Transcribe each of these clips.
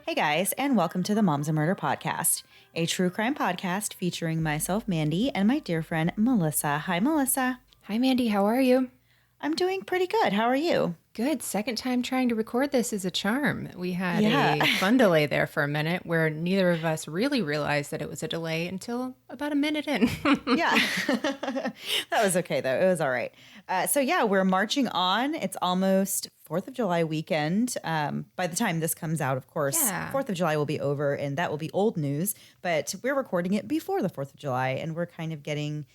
Hey guys, and welcome to the Moms and Murder Podcast, a true crime podcast featuring myself, Mandy, and my dear friend, Melissa. Hi, Melissa. Hi, Mandy. How are you? I'm doing pretty good. How are you? Good. Second time trying to record this is a charm. We had a fun delay there for a minute where neither of us really realized that it was a delay until about a minute in. Yeah. That was okay, though. It was all right. We're marching on. It's almost 4th of July weekend. By the time this comes out, of course, 4th of July will be over, and that will be old news. But we're recording it before the 4th of July, and we're kind of getting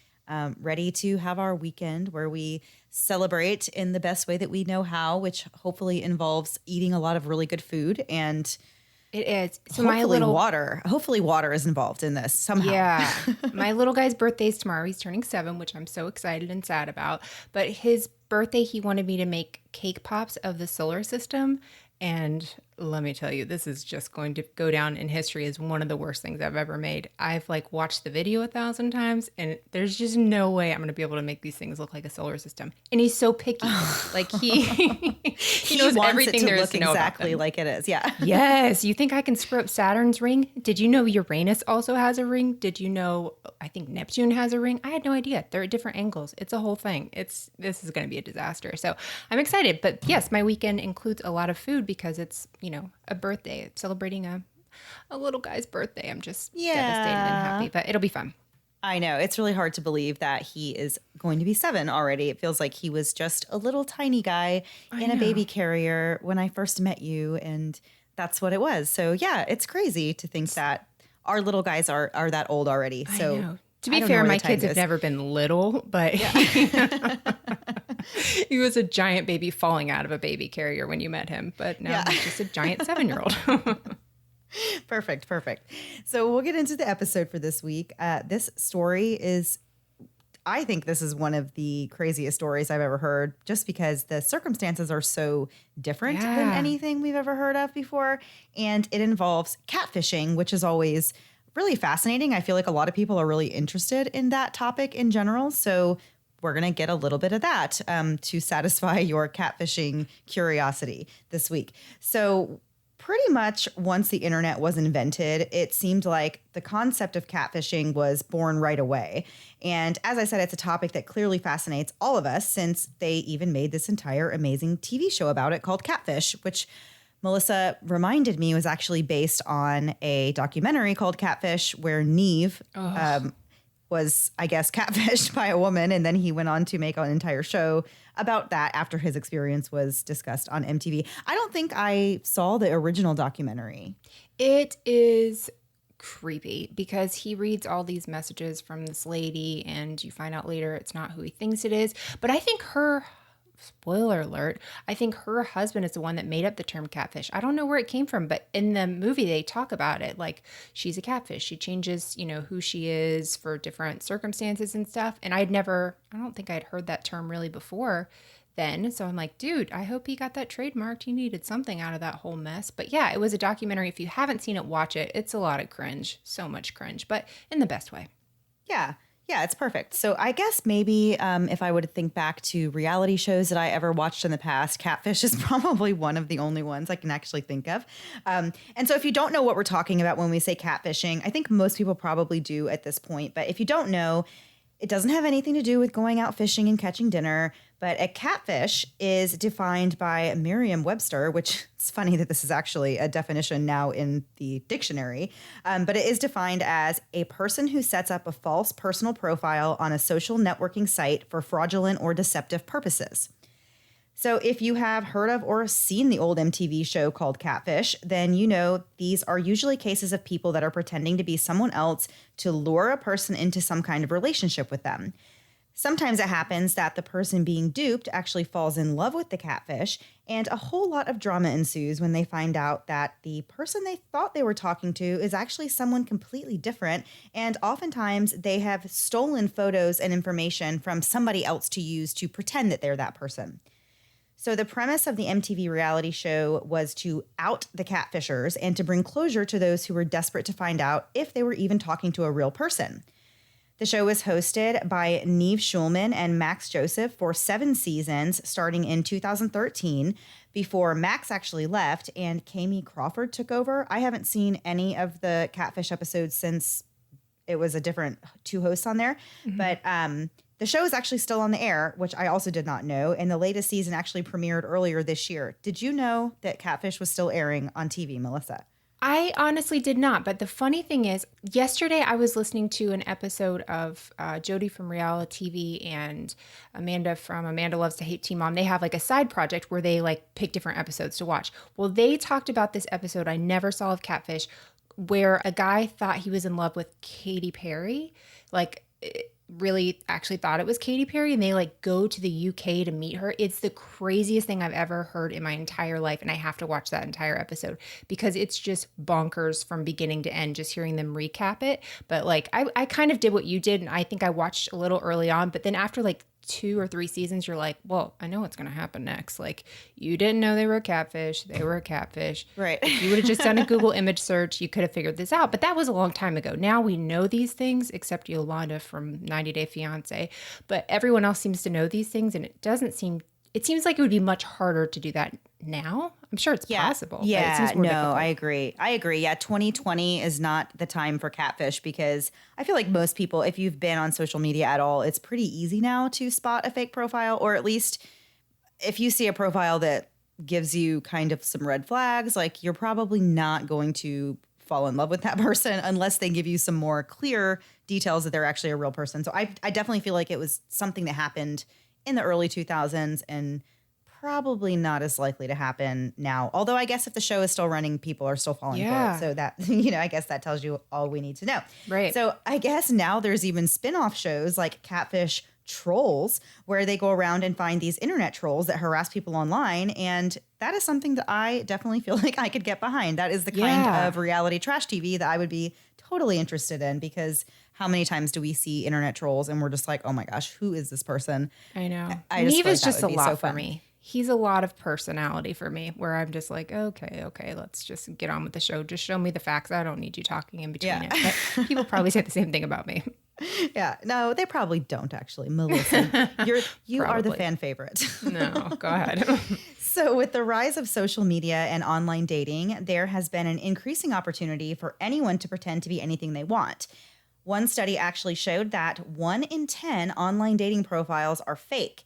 ready to have our weekend where we celebrate in the best way that we know how, which hopefully involves eating a lot of really good food and it is. So water. Hopefully water is involved in this somehow. Yeah. My little guy's birthday is tomorrow. He's turning 7, which I'm so excited and sad about. But his birthday, he wanted me to make cake pops of the solar system. And let me tell you, this is just going to go down in history as one of the worst things I've ever made. I've watched the video 1,000 times and there's just no way I'm going to be able to make these things look like a solar system. And he's so picky. He knows everything there is to know exactly about them. like it is. Yeah. Yes. You think I can screw up Saturn's ring? Did you know Uranus also has a ring? Did you know, I think Neptune has a ring? I had no idea. They're at different angles. It's a whole thing. This is going to be a disaster. So I'm excited. But yes, my weekend includes a lot of food because it's, a birthday, celebrating a little guy's birthday. I'm just devastated and happy, but it'll be fun. I know. It's really hard to believe that he is going to be 7 already. It feels like he was just a little tiny guy in a baby carrier when I first met you, and that's what it was. So yeah, it's crazy to think that our little guys are that old already. So I know. To be fair, my kids have never been little, but he was a giant baby falling out of a baby carrier when you met him. But now he's just a giant 7-year-old. Perfect. So we'll get into the episode for this week. This story I think this is one of the craziest stories I've ever heard, just because the circumstances are so different than anything we've ever heard of before. And it involves catfishing, which is always really fascinating. I feel like a lot of people are really interested in that topic in general. So we're going to get a little bit of that to satisfy your catfishing curiosity this week. So pretty much once the internet was invented, it seemed like the concept of catfishing was born right away. And as I said, it's a topic that clearly fascinates all of us, since they even made this entire amazing TV show about it called Catfish, which Melissa reminded me was actually based on a documentary called Catfish, where Neve was, I guess, catfished by a woman. And then he went on to make an entire show about that after his experience was discussed on MTV. I don't think I saw the original documentary. It is creepy because he reads all these messages from this lady and you find out later it's not who he thinks it is. But I think spoiler alert, I think her husband is the one that made up the term catfish. I don't know where it came from, but in the movie they talk about it. Like, she's a catfish. She changes, who she is for different circumstances and stuff. And I don't think I'd heard that term really before then. So I'm like, dude, I hope he got that trademarked. He needed something out of that whole mess. But yeah, it was a documentary. If you haven't seen it, watch it. It's a lot of cringe, so much cringe, but in the best way. Yeah. Yeah, it's perfect. So I guess maybe if I would think back to reality shows that I ever watched in the past, Catfish is probably one of the only ones I can actually think of. And so if you don't know what we're talking about when we say catfishing, I think most people probably do at this point. But if you don't know, it doesn't have anything to do with going out fishing and catching dinner. But a catfish is defined by Merriam-Webster, which it's funny that this is actually a definition now in the dictionary. But it is defined as a person who sets up a false personal profile on a social networking site for fraudulent or deceptive purposes. So if you have heard of or seen the old MTV show called Catfish, then you know these are usually cases of people that are pretending to be someone else to lure a person into some kind of relationship with them. Sometimes it happens that the person being duped actually falls in love with the catfish, and a whole lot of drama ensues when they find out that the person they thought they were talking to is actually someone completely different, and oftentimes they have stolen photos and information from somebody else to use to pretend that they're that person. So the premise of the MTV reality show was to out the catfishers and to bring closure to those who were desperate to find out if they were even talking to a real person. The show was hosted by Neve Schulman and Max Joseph for 7 seasons, starting in 2013, before Max actually left and Kami Crawford took over. I haven't seen any of the Catfish episodes since it was a different 2 hosts on there. Mm-hmm. But the show is actually still on the air, which I also did not know. And the latest season actually premiered earlier this year. Did you know that Catfish was still airing on TV, Melissa? I honestly did not. But the funny thing is, yesterday I was listening to an episode of Jody from Reality TV and Amanda from Amanda Loves to Hate Teen Mom. They have like a side project where they like pick different episodes to watch. Well, they talked about this episode I never saw of Catfish, where a guy thought he was in love with Katy Perry, like really actually thought it was Katy Perry, and they like go to the UK to meet her. It's the craziest thing I've ever heard in my entire life, and I have to watch that entire episode because it's just bonkers from beginning to end, just hearing them recap it. But like I kind of did what you did, and I think I watched a little early on, but then after like 2 or 3 seasons, you're like, well, I know what's going to happen next. Like, you didn't know they were a catfish. They were a catfish. Right. If you would have just done a Google image search, you could have figured this out. But that was a long time ago. Now we know these things, except Yolanda from 90 Day Fiancé. But everyone else seems to know these things, and it seems like it would be much harder to do that now. I'm sure it's possible. But it seems more difficult. I agree. Yeah, 2020 is not the time for Catfish because I feel like most people, if you've been on social media at all, it's pretty easy now to spot a fake profile, or at least if you see a profile that gives you kind of some red flags, like you're probably not going to fall in love with that person unless they give you some more clear details that they're actually a real person. So I definitely feel like it was something that happened in the early 2000s and probably not as likely to happen now. Although I guess if the show is still running, people are still falling for it. So that, I guess that tells you all we need to know. Right. So I guess now there's even spin-off shows like Catfish Trolls, where they go around and find these internet trolls that harass people online. And that is something that I definitely feel like I could get behind. That is the kind of reality trash TV that I would be totally interested in, because how many times do we see internet trolls and we're just like, oh my gosh, who is this person? I know. Neve is just a lot for me. He's a lot of personality for me, where I'm just like, okay, let's just get on with the show. Just show me the facts. I don't need you talking in between it. But people probably say the same thing about me. Yeah, no, they probably don't actually. Melissa, you are the fan favorite. No, go ahead. So with the rise of social media and online dating, there has been an increasing opportunity for anyone to pretend to be anything they want. One study actually showed that 1 in 10 online dating profiles are fake.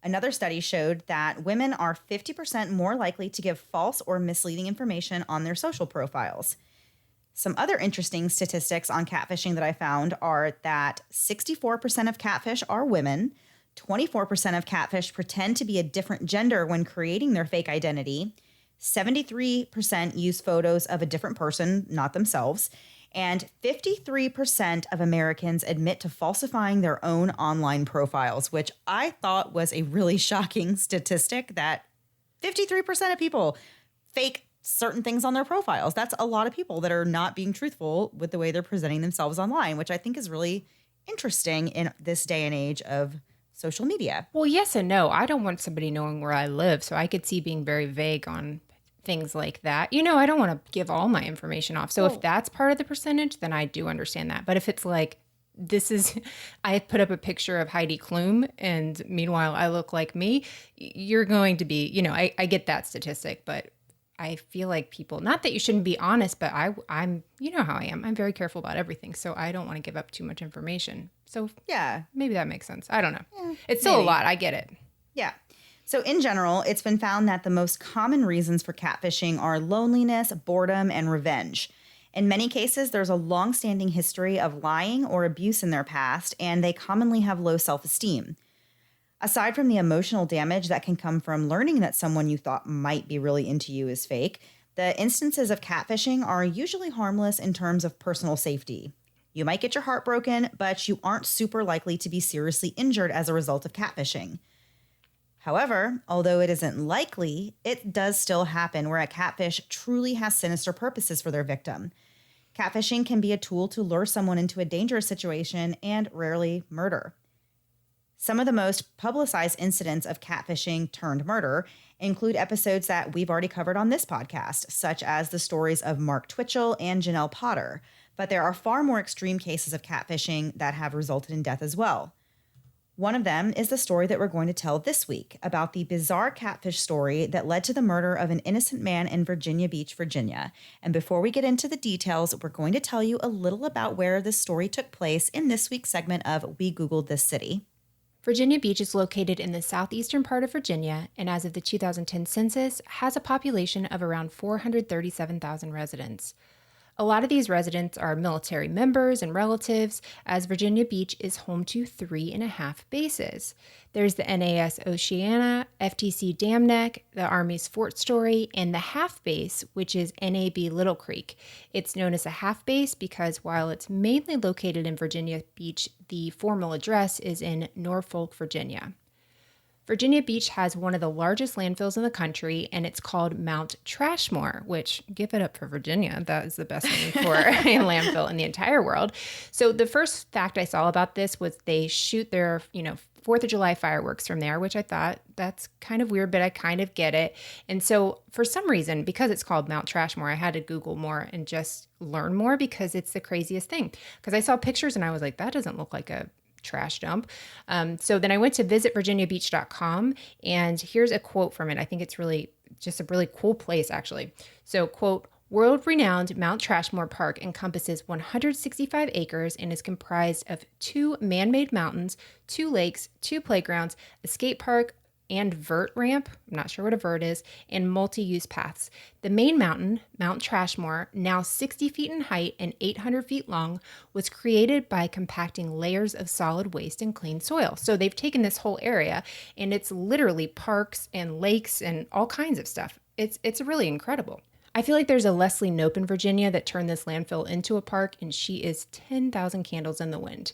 Another study showed that women are 50% more likely to give false or misleading information on their social profiles. Some other interesting statistics on catfishing that I found are that 64% of catfish are women, 24% of catfish pretend to be a different gender when creating their fake identity, 73% use photos of a different person, not themselves, and 53% of Americans admit to falsifying their own online profiles, which I thought was a really shocking statistic, that 53% of people fake certain things on their profiles. That's a lot of people that are not being truthful with the way they're presenting themselves online, which I think is really interesting in this day and age of social media. Well, yes and no. I don't want somebody knowing where I live, so I could see being very vague on things like that. I don't want to give all my information off. So if that's part of the percentage, then I do understand that. But if it's like, I put up a picture of Heidi Klum and meanwhile I look like me, you're going to be, I get that statistic, but I feel like people, not that you shouldn't be honest, but I'm, how I am. I'm very careful about everything. So I don't want to give up too much information. So yeah, maybe that makes sense. I don't know. Yeah, it's still a lot. I get it. Yeah. So in general, it's been found that the most common reasons for catfishing are loneliness, boredom, and revenge. In many cases, there's a long-standing history of lying or abuse in their past, and they commonly have low self-esteem. Aside from the emotional damage that can come from learning that someone you thought might be really into you is fake, the instances of catfishing are usually harmless in terms of personal safety. You might get your heart broken, but you aren't super likely to be seriously injured as a result of catfishing. However, although it isn't likely, it does still happen where a catfish truly has sinister purposes for their victim. Catfishing can be a tool to lure someone into a dangerous situation and rarely murder. Some of the most publicized incidents of catfishing turned murder include episodes that we've already covered on this podcast, such as the stories of Mark Twitchell and Janelle Potter. But there are far more extreme cases of catfishing that have resulted in death as well. One of them is the story that we're going to tell this week about the bizarre catfish story that led to the murder of an innocent man in Virginia Beach, Virginia. And before we get into the details, we're going to tell you a little about where this story took place in this week's segment of We Googled This City. Virginia Beach is located in the southeastern part of Virginia, and as of the 2010 census, has a population of around 437,000 residents. A lot of these residents are military members and relatives, as Virginia Beach is home to 3.5 bases. There's the NAS Oceana, FTC Dam Neck, the Army's Fort Story, and the half base, which is NAB Little Creek. It's known as a half base because while it's mainly located in Virginia Beach, the formal address is in Norfolk, Virginia. Virginia Beach has one of the largest landfills in the country, and it's called Mount Trashmore, which, give it up for Virginia. That is the best name for a landfill in the entire world. So the first fact I saw about this was they shoot their, 4th of July fireworks from there, which I thought that's kind of weird, but I kind of get it. And so for some reason, because it's called Mount Trashmore, I had to Google more and just learn more because it's the craziest thing. Because I saw pictures and I was like, that doesn't look like a trash dump. So then I went to visitvirginiabeach.com, and here's a quote from it. I think it's really just a really cool place, actually. So, quote, world-renowned Mount Trashmore Park encompasses 165 acres and is comprised of 2 man-made mountains, 2 lakes, 2 playgrounds, a skate park, and vert ramp, I'm not sure what a vert is, and multi-use paths. The main mountain, Mount Trashmore, now 60 feet in height and 800 feet long, was created by compacting layers of solid waste and clean soil. So they've taken this whole area, and it's literally parks and lakes and all kinds of stuff. It's really incredible. I feel like there's a Leslie Knope in Virginia that turned this landfill into a park, and she is 10,000 candles in the wind.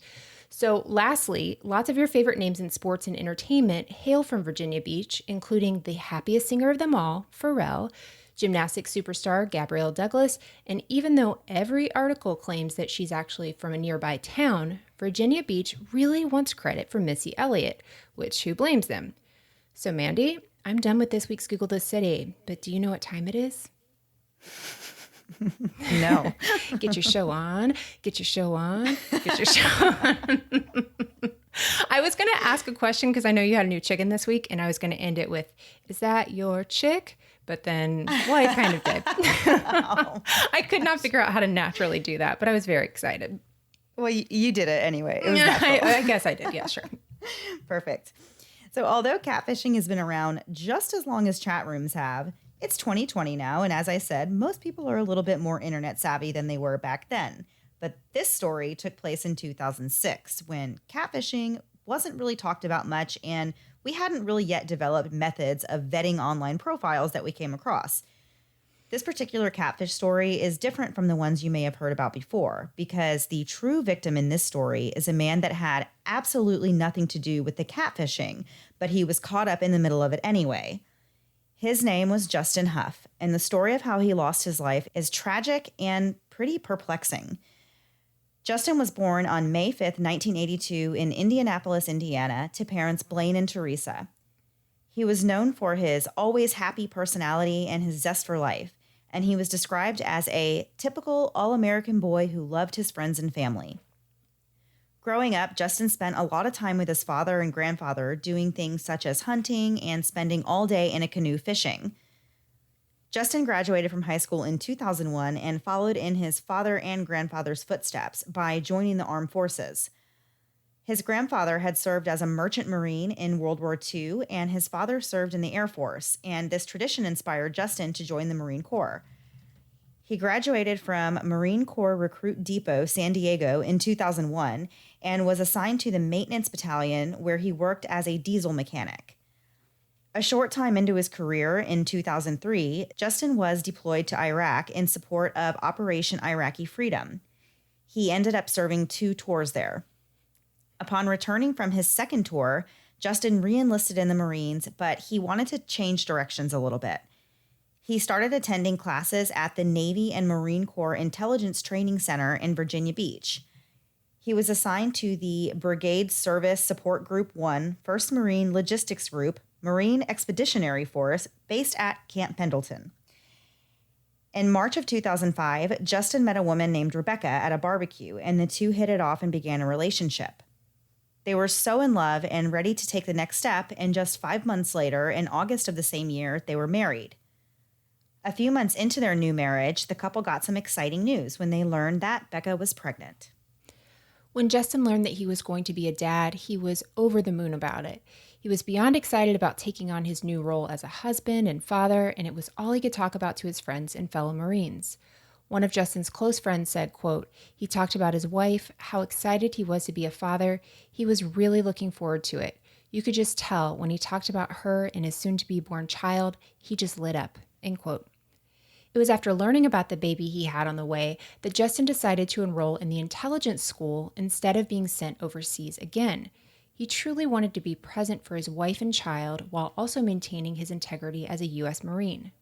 So lastly, lots of your favorite names in sports and entertainment hail from Virginia Beach, including the happiest singer of them all, Pharrell, gymnastics superstar Gabrielle Douglas, and even though every article claims that she's actually from a nearby town, Virginia Beach really wants credit for Missy Elliott, which who blames them? So Mandy, I'm done with this week's Google This City, but do you know what time it is? No. Get your show on. Get your show on. Get your show on. I was going to ask a question because I know you had a new chicken this week, and I was going to end it with, is that your chick? But then, well, I kind of did. Oh, I could not figure out how to naturally do that, but I was very excited. well, you did it anyway. It was natural. I guess I did. Yeah, sure. Perfect. So although catfishing has been around just as long as chat rooms have, it's 2020 now, and as I said, most people are a little bit more internet savvy than they were back then. But this story took place in 2006, when catfishing wasn't really talked about much, and we hadn't really yet developed methods of vetting online profiles that we came across. This particular catfish story is different from the ones you may have heard about before, because the true victim in this story is a man that had absolutely nothing to do with the catfishing, but he was caught up in the middle of it anyway. His name was Justin Huff, and the story of how he lost his life is tragic and pretty perplexing. Justin was born on May 5th, 1982 in Indianapolis, Indiana, to parents Blaine and Teresa. He was known for his always happy personality and his zest for life, and he was described as a typical all-American boy who loved his friends and family. Growing up, Justin spent a lot of time with his father and grandfather doing things such as hunting and spending all day in a canoe fishing. Justin graduated from high school in 2001 and followed in his father and grandfather's footsteps by joining the armed forces. His grandfather had served as a merchant marine in World War II, and his father served in the Air Force, and this tradition inspired Justin to join the Marine Corps. He graduated from Marine Corps Recruit Depot, San Diego in 2001 and was assigned to the Maintenance Battalion, where he worked as a diesel mechanic. A short time into his career in 2003, Justin was deployed to Iraq in support of Operation Iraqi Freedom. He ended up serving 2 tours there. Upon returning from his second tour, Justin re-enlisted in the Marines, but he wanted to change directions a little bit. He started attending classes at the Navy and Marine Corps Intelligence Training Center in Virginia Beach. He was assigned to the Brigade Service Support Group 1, 1st Marine Logistics Group, Marine Expeditionary Force, based at Camp Pendleton. In March of 2005, Justin met a woman named Rebecca at a barbecue, and the two hit it off and began a relationship. They were so in love and ready to take the next step, and just 5 months later, in August of the same year, they were married. A few months into their new marriage, the couple got some exciting news when they learned that Becca was pregnant. When Justin learned that he was going to be a dad, he was over the moon about it. He was beyond excited about taking on his new role as a husband and father, and it was all he could talk about to his friends and fellow Marines. One of Justin's close friends said, quote, he talked about his wife, how excited he was to be a father. He was really looking forward to it. You could just tell when he talked about her and his soon-to-be-born child, he just lit up, end quote. It was after learning about the baby he had on the way that Justin decided to enroll in the intelligence school instead of being sent overseas again. He truly wanted to be present for his wife and child while also maintaining his integrity as a U.S. Marine.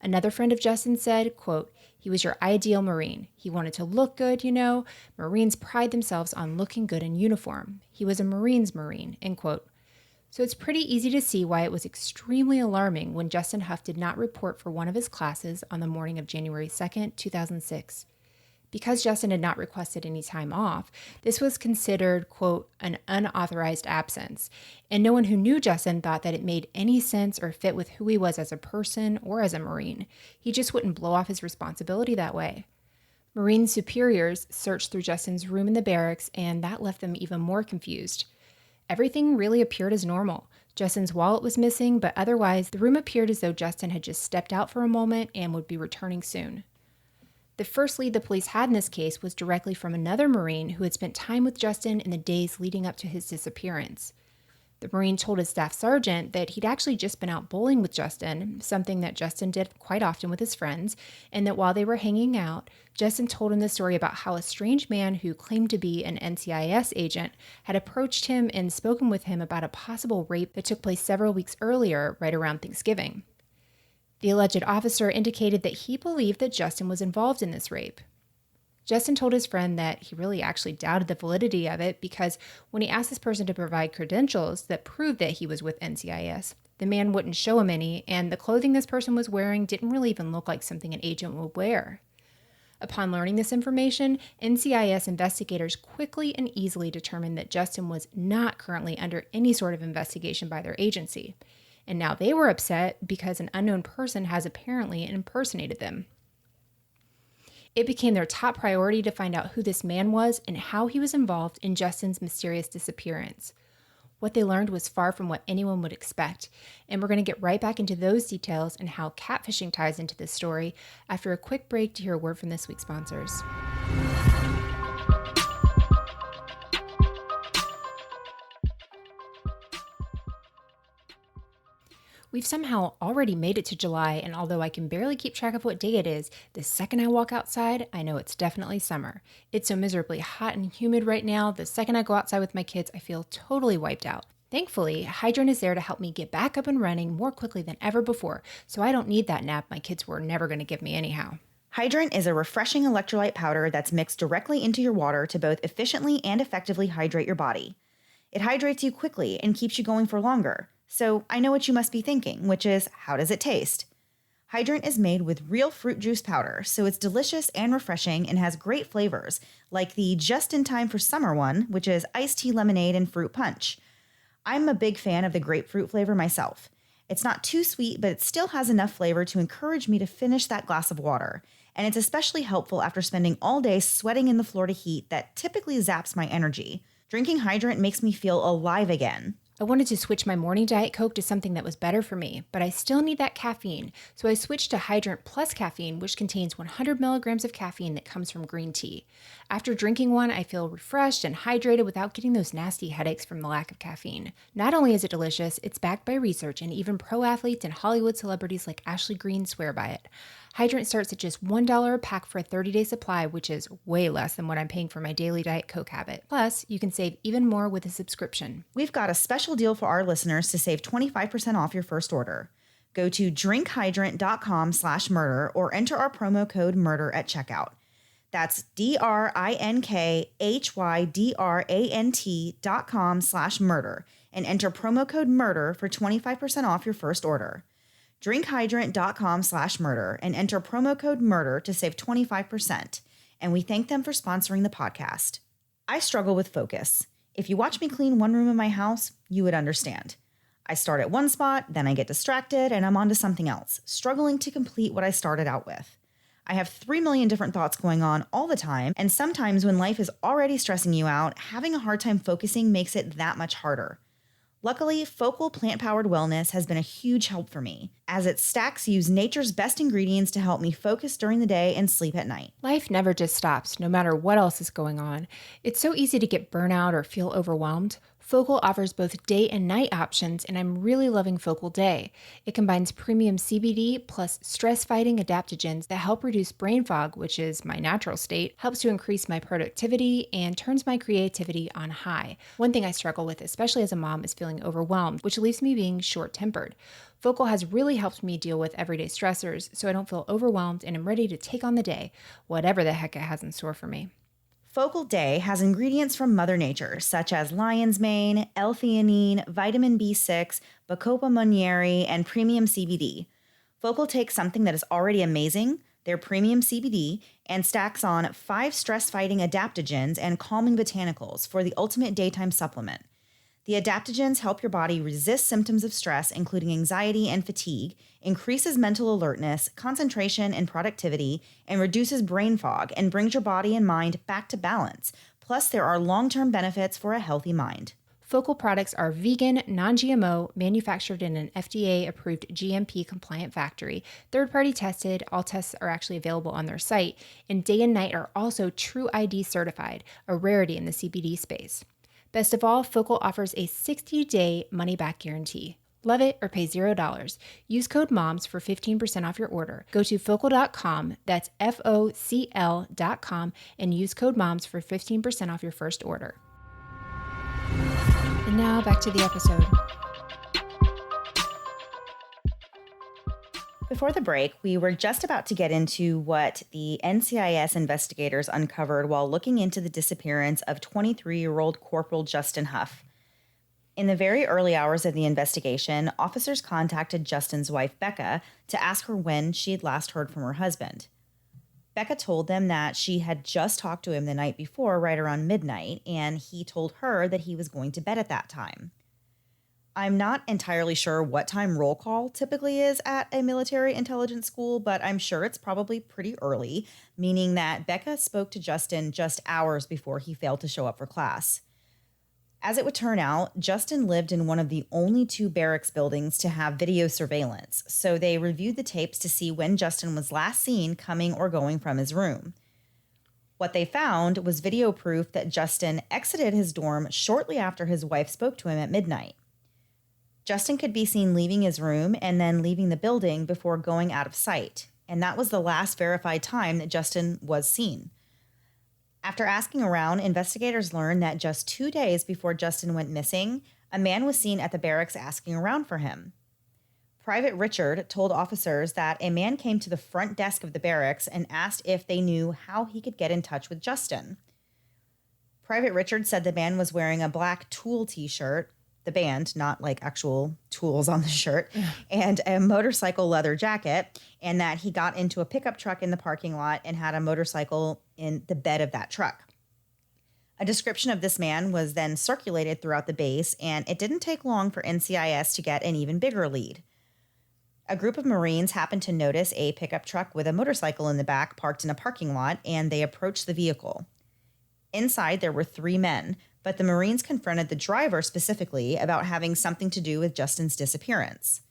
Another friend of Justin said, quote, he was your ideal Marine. He wanted to look good, you know. Marines pride themselves on looking good in uniform. He was a Marine's Marine, end quote. So it's pretty easy to see why it was extremely alarming when Justin Huff did not report for one of his classes on the morning of January 2nd, 2006. Because Justin had not requested any time off, this was considered, quote, an unauthorized absence, and no one who knew Justin thought that it made any sense or fit with who he was as a person or as a Marine. He just wouldn't blow off his responsibility that way. Marine superiors searched through Justin's room in the barracks, and that left them even more confused. Everything really appeared as normal. Justin's wallet was missing, but otherwise, the room appeared as though Justin had just stepped out for a moment and would be returning soon. The first lead the police had in this case was directly from another Marine who had spent time with Justin in the days leading up to his disappearance. The Marine told his staff sergeant that he'd actually just been out bowling with Justin, something that Justin did quite often with his friends, and that while they were hanging out, Justin told him the story about how a strange man who claimed to be an NCIS agent had approached him and spoken with him about a possible rape that took place several weeks earlier, right around Thanksgiving. The alleged officer indicated that he believed that Justin was involved in this rape. Justin told his friend that he really actually doubted the validity of it because when he asked this person to provide credentials that proved that he was with NCIS, the man wouldn't show him any, and the clothing this person was wearing didn't really even look like something an agent would wear. Upon learning this information, NCIS investigators quickly and easily determined that Justin was not currently under any sort of investigation by their agency. And now they were upset because an unknown person has apparently impersonated them. It became their top priority to find out who this man was and how he was involved in Justin's mysterious disappearance. What they learned was far from what anyone would expect, and we're going to get right back into those details and how catfishing ties into this story after a quick break to hear a word from this week's sponsors. We've somehow already made it to July, and although I can barely keep track of what day it is, the second I walk outside, I know it's definitely summer. It's so miserably hot and humid right now, the second I go outside with my kids, I feel totally wiped out. Thankfully, Hydrant is there to help me get back up and running more quickly than ever before, so I don't need that nap my kids were never going to give me anyhow. Hydrant is a refreshing electrolyte powder that's mixed directly into your water to both efficiently and effectively hydrate your body. It hydrates you quickly and keeps you going for longer. So I know what you must be thinking, which is, how does it taste? Hydrant is made with real fruit juice powder, so it's delicious and refreshing and has great flavors, like the just-in-time-for-summer one, which is iced tea lemonade and fruit punch. I'm a big fan of the grapefruit flavor myself. It's not too sweet, but it still has enough flavor to encourage me to finish that glass of water, and it's especially helpful after spending all day sweating in the Florida heat that typically zaps my energy. Drinking Hydrant makes me feel alive again. I wanted to switch my morning Diet Coke to something that was better for me, but I still need that caffeine, so I switched to Hydrant Plus Caffeine, which contains 100 milligrams of caffeine that comes from green tea. After drinking one, I feel refreshed and hydrated without getting those nasty headaches from the lack of caffeine. Not only is it delicious, it's backed by research, and even pro athletes and Hollywood celebrities like Ashley Greene swear by it. Hydrant starts at just $1 a pack for a 30-day supply, which is way less than what I'm paying for my daily Diet Coke habit. Plus, you can save even more with a subscription. We've got a special deal for our listeners to save 25% off your first order. Go to drinkhydrant.com/murder or enter our promo code MURDER at checkout. That's drinkhydrant.com/murder and enter promo code MURDER for 25% off your first order. drinkhydrant.com/murder and enter promo code MURDER to save 25%. And we thank them for sponsoring the podcast. I struggle with focus. If you watch me clean one room in my house, you would understand. I start at one spot, then I get distracted, and I'm on to something else, struggling to complete what I started out with. I have 3 million different thoughts going on all the time, and sometimes when life is already stressing you out, having a hard time focusing makes it that much harder. Luckily, Focal Plant-Powered Wellness has been a huge help for me, as its stacks use nature's best ingredients to help me focus during the day and sleep at night. Life never just stops, no matter what else is going on. It's so easy to get burnout or feel overwhelmed. Focal offers both day and night options, and I'm really loving Focal Day. It combines premium CBD plus stress-fighting adaptogens that help reduce brain fog, which is my natural state, helps to increase my productivity, and turns my creativity on high. One thing I struggle with, especially as a mom, is feeling overwhelmed, which leaves me being short-tempered. Focal has really helped me deal with everyday stressors, so I don't feel overwhelmed and I'm ready to take on the day, whatever the heck it has in store for me. Focal Day has ingredients from Mother Nature, such as lion's mane, L-theanine, vitamin B6, Bacopa monnieri, and premium CBD. Focal takes something that is already amazing, their premium CBD, and stacks on 5 stress-fighting adaptogens and calming botanicals for the ultimate daytime supplement. The adaptogens help your body resist symptoms of stress, including anxiety and fatigue, increases mental alertness, concentration, and productivity, and reduces brain fog and brings your body and mind back to balance. Plus, there are long-term benefits for a healthy mind. Focal products are vegan, non-GMO, manufactured in an FDA-approved GMP-compliant factory, third-party tested, all tests are actually available on their site, and day and night are also True ID certified, a rarity in the CBD space. Best of all, Focal offers a 60-day money-back guarantee. Love it or pay $0. Use code MOMS for 15% off your order. Go to focal.com, that's FOCL.com, and use code MOMS for 15% off your first order. And now back to the episode. Before the break, we were just about to get into what the NCIS investigators uncovered while looking into the disappearance of 23-year-old Corporal Justin Huff. In the very early hours of the investigation, officers contacted Justin's wife, Becca, to ask her when she had last heard from her husband. Becca told them that she had just talked to him the night before, right around midnight, and he told her that he was going to bed at that time. I'm not entirely sure what time roll call typically is at a military intelligence school, but I'm sure it's probably pretty early, meaning that Becca spoke to Justin just hours before he failed to show up for class. As it would turn out, Justin lived in one of the only 2 barracks buildings to have video surveillance, so they reviewed the tapes to see when Justin was last seen coming or going from his room. What they found was video proof that Justin exited his dorm shortly after his wife spoke to him at midnight. Justin could be seen leaving his room and then leaving the building before going out of sight, and that was the last verified time that Justin was seen. After asking around, investigators learned that just 2 days before Justin went missing, a man was seen at the barracks asking around for him. Private Richard told officers that a man came to the front desk of the barracks and asked if they knew how he could get in touch with Justin. Private Richard said the man was wearing a black Tool t-shirt, the band, not like actual tools on the shirt, and a motorcycle leather jacket, and that he got into a pickup truck in the parking lot and had a motorcycle in the bed of that truck. A description of this man was then circulated throughout the base, and it didn't take long for NCIS to get an even bigger lead. A group of Marines happened to notice a pickup truck with a motorcycle in the back parked in a parking lot, and they approached the vehicle. Inside, there were 3 men, but the Marines confronted the driver specifically about having something to do with Justin's disappearance.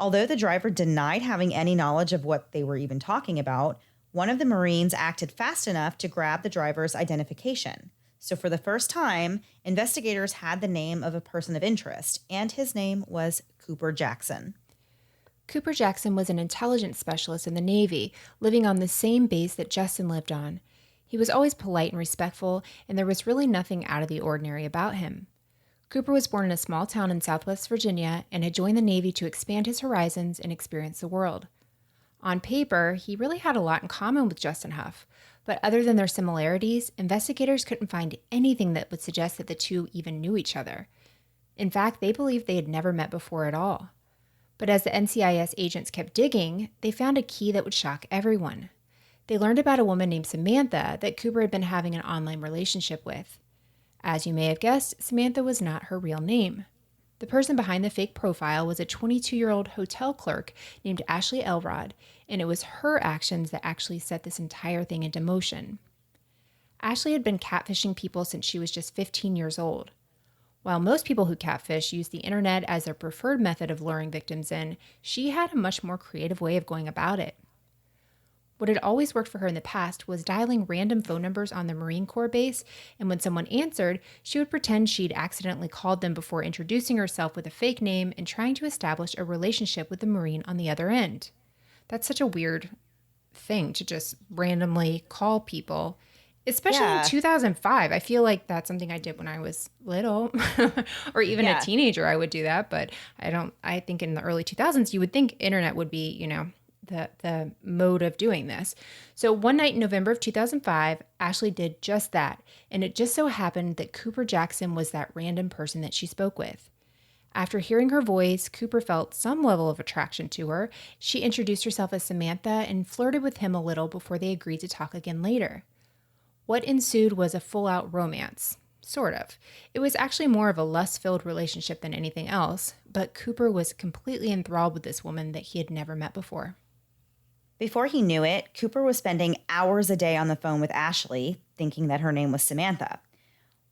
Although the driver denied having any knowledge of what they were even talking about, one of the Marines acted fast enough to grab the driver's identification. So for the first time, investigators had the name of a person of interest, and his name was Cooper Jackson. Cooper Jackson was an intelligence specialist in the Navy, living on the same base that Justin lived on. He was always polite and respectful, and there was really nothing out of the ordinary about him. Cooper was born in a small town in Southwest Virginia and had joined the Navy to expand his horizons and experience the world. On paper, he really had a lot in common with Justin Huff, but other than their similarities, investigators couldn't find anything that would suggest that the two even knew each other. In fact, they believed they had never met before at all. But as the NCIS agents kept digging, they found a key that would shock everyone. They learned about a woman named Samantha that Cooper had been having an online relationship with. As you may have guessed, Samantha was not her real name. The person behind the fake profile was a 22-year-old hotel clerk named Ashley Elrod, and it was her actions that actually set this entire thing into motion. Ashley had been catfishing people since she was just 15 years old. While most people who catfish use the internet as their preferred method of luring victims in, she had a much more creative way of going about it. What had always worked for her in the past was dialing random phone numbers on the Marine Corps base, and when someone answered, she would pretend she'd accidentally called them before introducing herself with a fake name and trying to establish a relationship with the Marine on the other end. That's such a weird thing to just randomly call people, especially in 2005. I feel like that's something I did when I was little or even a teenager. I would do that, but I think in the early 2000s, you would think internet would be, the mode of doing this. So one night in November of 2005, Ashley did just that. And it just so happened that Cooper Jackson was that random person that she spoke with. After hearing her voice, Cooper felt some level of attraction to her. She introduced herself as Samantha and flirted with him a little before they agreed to talk again later. What ensued was a full-out romance. Sort of. It was actually more of a lust-filled relationship than anything else, but Cooper was completely enthralled with this woman that he had never met before. Before he knew it, Cooper was spending hours a day on the phone with Ashley, thinking that her name was Samantha.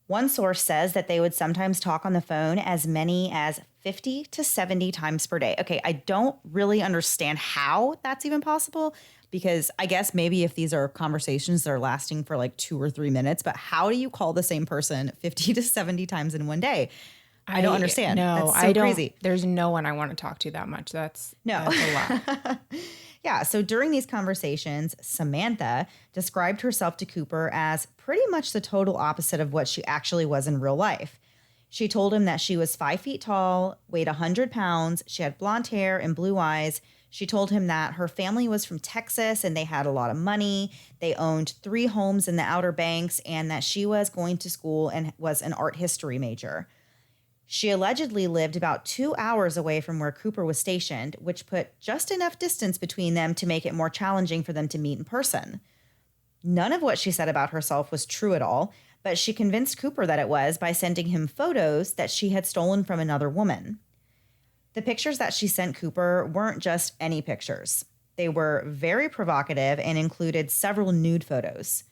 One source says that they would sometimes talk on the phone as many as 50 to 70 times per day. Okay, I don't really understand how that's even possible, because I guess maybe if these are conversations that are lasting for like 2 or 3 minutes, but how do you call the same person 50 to 70 times in one day? I don't understand. No, that's so crazy. There's no one I want to talk to that much. That's a lot. Yeah, so during these conversations, Samantha described herself to Cooper as pretty much the total opposite of what she actually was in real life. She told him that she was 5 feet tall, weighed 100 pounds, she had blonde hair and blue eyes. She told him that her family was from Texas and they had a lot of money. They owned 3 homes in the Outer Banks, and that she was going to school and was an art history major. She allegedly lived about 2 hours away from where Cooper was stationed, which put just enough distance between them to make it more challenging for them to meet in person. None of what she said about herself was true at all, but she convinced Cooper that it was by sending him photos that she had stolen from another woman. The pictures that she sent Cooper weren't just any pictures. They were very provocative and included several nude photos.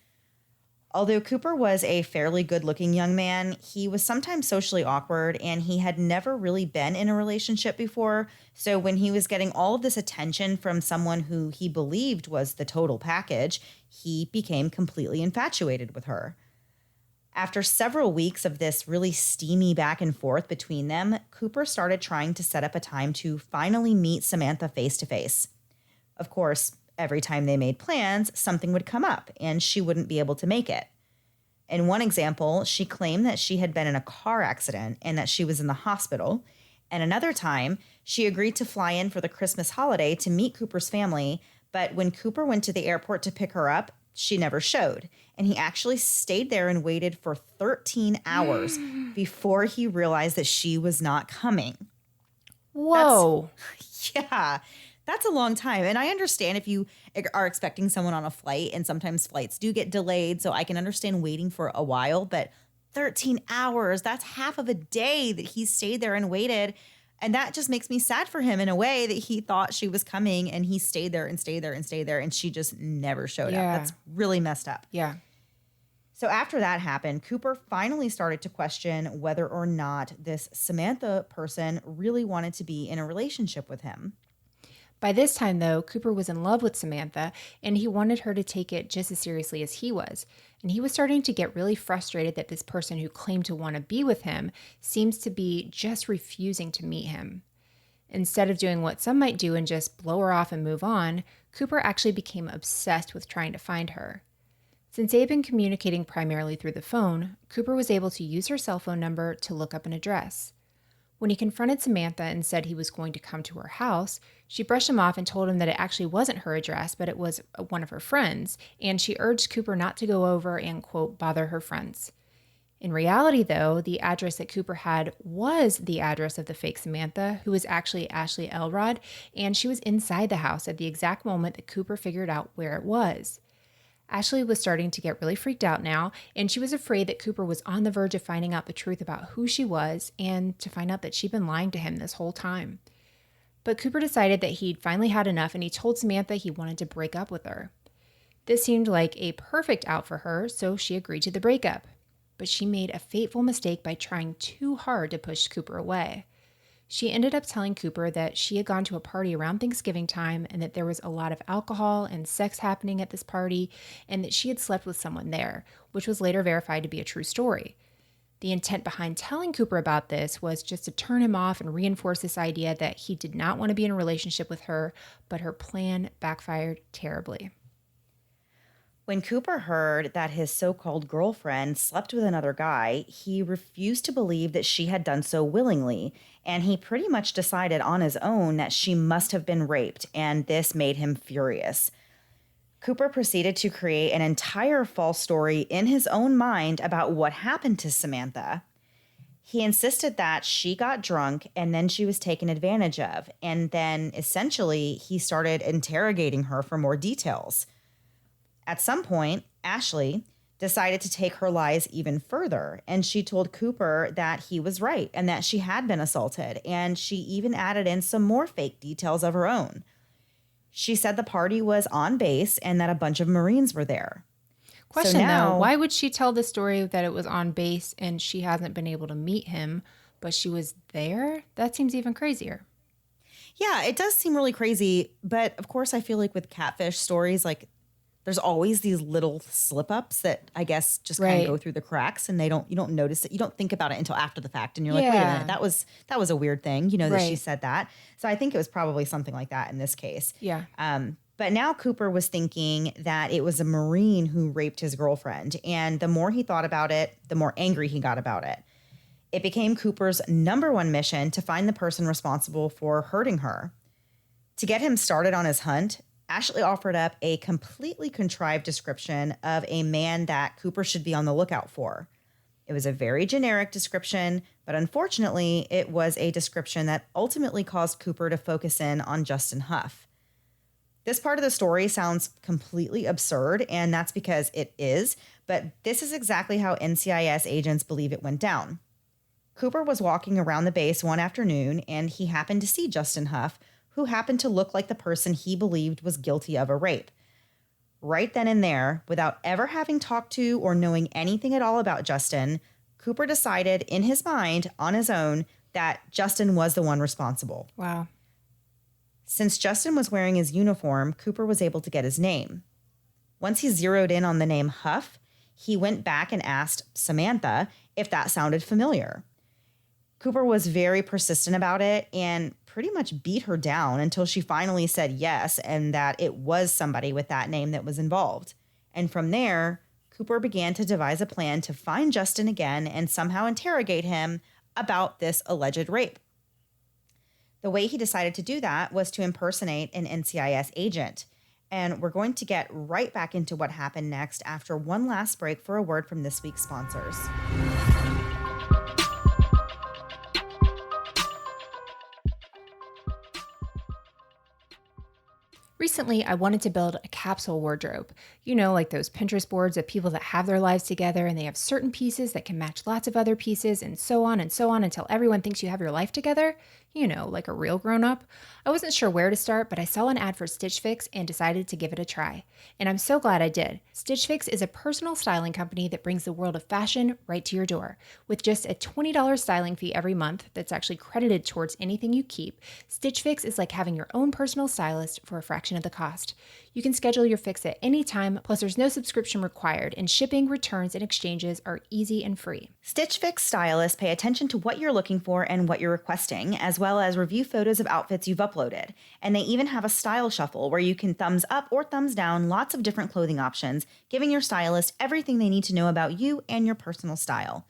Although Cooper was a fairly good-looking young man, he was sometimes socially awkward, and he had never really been in a relationship before. So when he was getting all of this attention from someone who he believed was the total package, he became completely infatuated with her. After several weeks of this really steamy back and forth between them, Cooper started trying to set up a time to finally meet Samantha face-to-face. Of course, every time they made plans, something would come up and she wouldn't be able to make it. In one example, she claimed that she had been in a car accident and that she was in the hospital. And another time, she agreed to fly in for the Christmas holiday to meet Cooper's family, but when Cooper went to the airport to pick her up, she never showed. And he actually stayed there and waited for 13 hours before he realized that she was not coming. Whoa. That's a long time. And I understand if you are expecting someone on a flight, and sometimes flights do get delayed. So I can understand waiting for a while, but 13 hours, that's half of a day that he stayed there and waited. And that just makes me sad for him in a way, that he thought she was coming and he stayed there and stayed there and stayed there, and she just never showed up. That's really messed up. Yeah. So after that happened, Cooper finally started to question whether or not this Samantha person really wanted to be in a relationship with him. By this time, though, Cooper was in love with Samantha, and he wanted her to take it just as seriously as he was. And he was starting to get really frustrated that this person who claimed to want to be with him seems to be just refusing to meet him. Instead of doing what some might do and just blow her off and move on, Cooper actually became obsessed with trying to find her. Since they had been communicating primarily through the phone, Cooper was able to use her cell phone number to look up an address. When he confronted Samantha and said he was going to come to her house, she brushed him off and told him that it actually wasn't her address, but it was one of her friends, and she urged Cooper not to go over and, quote, bother her friends. In reality, though, the address that Cooper had was the address of the fake Samantha, who was actually Ashley Elrod, and she was inside the house at the exact moment that Cooper figured out where it was. Ashley was starting to get really freaked out now, and she was afraid that Cooper was on the verge of finding out the truth about who she was and to find out that she'd been lying to him this whole time. But Cooper decided that he'd finally had enough, and he told Samantha he wanted to break up with her. This seemed like a perfect out for her, so she agreed to the breakup. But she made a fateful mistake by trying too hard to push Cooper away. She ended up telling Cooper that she had gone to a party around Thanksgiving time and that there was a lot of alcohol and sex happening at this party, and that she had slept with someone there, which was later verified to be a true story. The intent behind telling Cooper about this was just to turn him off and reinforce this idea that he did not want to be in a relationship with her, but her plan backfired terribly. When Cooper heard that his so-called girlfriend slept with another guy, he refused to believe that she had done so willingly, and he pretty much decided on his own that she must have been raped, and this made him furious. Cooper proceeded to create an entire false story in his own mind about what happened to Samantha. He insisted that she got drunk and then she was taken advantage of, and then essentially he started interrogating her for more details. At some point, Ashley decided to take her lies even further, and she told Cooper that he was right and that she had been assaulted, and she even added in some more fake details of her own. She said the party was on base and that a bunch of Marines were there. Question though, why would she tell the story that it was on base and she hasn't been able to meet him, but she was there? That seems even crazier. Yeah, it does seem really crazy, but of course I feel like with catfish stories, like there's always these little slip-ups that I guess just kind of go through the cracks, and you don't notice it. You don't think about it until after the fact, and you're like, wait a minute, that was a weird thing, that she said that. So I think it was probably something like that in this case. Yeah. But now Cooper was thinking that it was a Marine who raped his girlfriend, and the more he thought about it, the more angry he got about it. It became Cooper's number one mission to find the person responsible for hurting her. To get him started on his hunt, Ashley offered up a completely contrived description of a man that Cooper should be on the lookout for. It was a very generic description, but unfortunately, it was a description that ultimately caused Cooper to focus in on Justin Huff. This part of the story sounds completely absurd, and that's because it is, but this is exactly how NCIS agents believe it went down. Cooper was walking around the base one afternoon, and he happened to see Justin Huff, who happened to look like the person he believed was guilty of a rape. Right then and there, without ever having talked to or knowing anything at all about Justin, Cooper decided in his mind, on his own, that Justin was the one responsible. Wow. Since Justin was wearing his uniform, Cooper was able to get his name. Once he zeroed in on the name Huff, he went back and asked Samantha if that sounded familiar. Cooper was very persistent about it and pretty much beat her down until she finally said yes and that it was somebody with that name that was involved. And from there, Cooper began to devise a plan to find Justin again and somehow interrogate him about this alleged rape. The way he decided to do that was to impersonate an NCIS agent. And we're going to get right back into what happened next after one last break for a word from this week's sponsors. Recently, I wanted to build a capsule wardrobe. Like those Pinterest boards of people that have their lives together and they have certain pieces that can match lots of other pieces and so on until everyone thinks you have your life together. Like a real grown-up. I wasn't sure where to start, but I saw an ad for Stitch Fix and decided to give it a try. And I'm so glad I did. Stitch Fix is a personal styling company that brings the world of fashion right to your door. With just a $20 styling fee every month that's actually credited towards anything you keep, Stitch Fix is like having your own personal stylist for a fraction of the cost. You can schedule your fix at any time, plus there's no subscription required, and shipping, returns, and exchanges are easy and free. Stitch Fix stylists pay attention to what you're looking for and what you're requesting, as well as review photos of outfits you've uploaded. And they even have a style shuffle where you can thumbs up or thumbs down lots of different clothing options, giving your stylist everything they need to know about you and your personal style.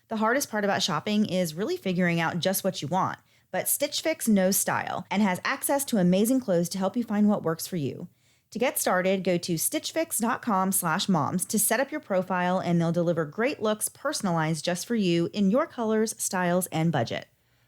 The hardest part about shopping is really figuring out just what you want, but Stitch Fix knows style and has access to amazing clothes to help you find what works for you. To get started, go to stitchfix.com/moms to set up your profile, and they'll deliver great looks personalized just for you in your colors, styles, and budget.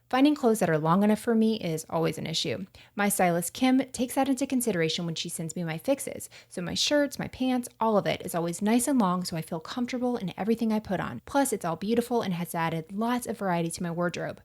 Finding clothes that are long enough for me is always an issue. My stylist, Kim, takes that into consideration when she sends me my fixes. So my shirts, my pants, all of it is always nice and long so I feel comfortable in everything I put on. Plus, it's all beautiful and has added lots of variety to my wardrobe.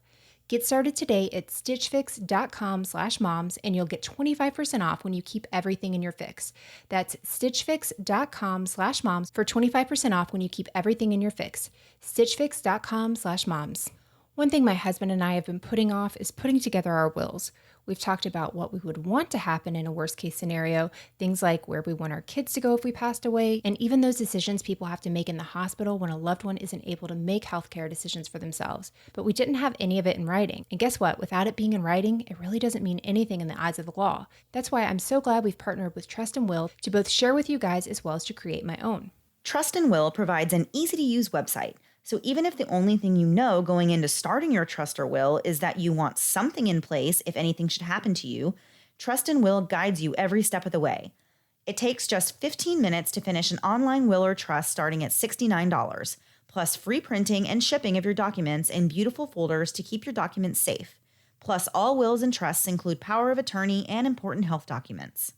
Get started today at stitchfix.com/moms and you'll get 25% off when you keep everything in your fix. That's stitchfix.com/moms for 25% off when you keep everything in your fix. stitchfix.com/moms. One thing my husband and I have been putting off is putting together our wills. We've talked about what we would want to happen in a worst case scenario, things like where we want our kids to go if we passed away, and even those decisions people have to make in the hospital when a loved one isn't able to make healthcare decisions for themselves. But we didn't have any of it in writing. And guess what? Without it being in writing, it really doesn't mean anything in the eyes of the law. That's why I'm so glad we've partnered with Trust and Will to both share with you guys as well as to create my own. Trust and Will provides an easy-to-use website. So even if the only thing you know going into starting your trust or will is that you want something in place if anything should happen to you, Trust and Will guides you every step of the way. It takes just 15 minutes to finish an online will or trust starting at $69, plus free printing and shipping of your documents in beautiful folders to keep your documents safe. Plus, all wills and trusts include power of attorney and important health documents.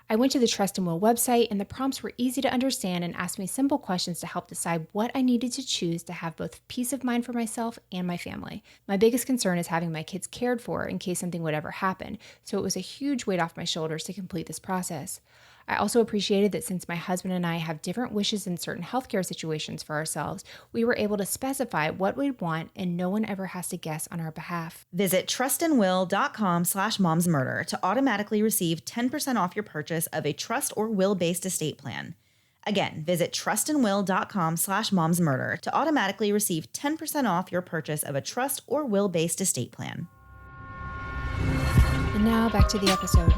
I went to the Trust and Will website, and the prompts were easy to understand and asked me simple questions to help decide what I needed to choose to have both peace of mind for myself and my family. My biggest concern is having my kids cared for in case something would ever happen, so it was a huge weight off my shoulders to complete this process. I also appreciated that since my husband and I have different wishes in certain healthcare situations for ourselves, we were able to specify what we'd want and no one ever has to guess on our behalf. Visit trustandwill.com/momsmurder to automatically receive 10% off your purchase of a trust or will-based estate plan. Again, visit trustandwill.com/momsmurder to automatically receive 10% off your purchase of a trust or will-based estate plan. And now back to the episode.